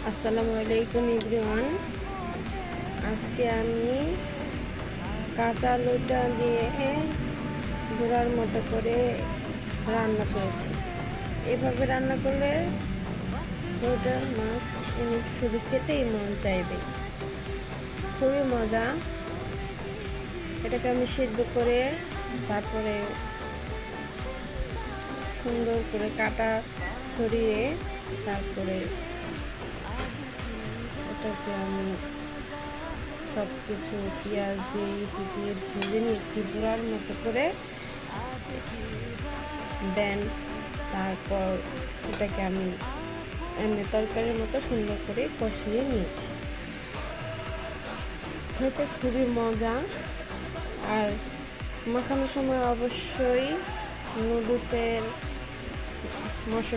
আসসালামু আলাইকুম এভরিওয়ান। আজকে আমি কাঁচা আলুটা দিয়ে গুঁড়ার মতো করে রান্না করেছি। এভাবে রান্না করলে ওটা মাছ শুধু খেতেই মন চাইবে, খুবই মজা। এটাকে আমি সিদ্ধ করে তারপরে সুন্দর করে কাটা ছড়িয়ে তারপরে এটাকে আমি সব কিছু পেঁয়াজ দিয়ে ভেজে নিয়েছি গুঁড়ার মতো করে। দেন তারপর এটাকে আমি এমনি তরকারির মতো সুন্দর করে কষিয়ে নিয়েছি। খেতে খুবই মজা। আর মাখানোর সময় অবশ্যই নুডলসের মশলা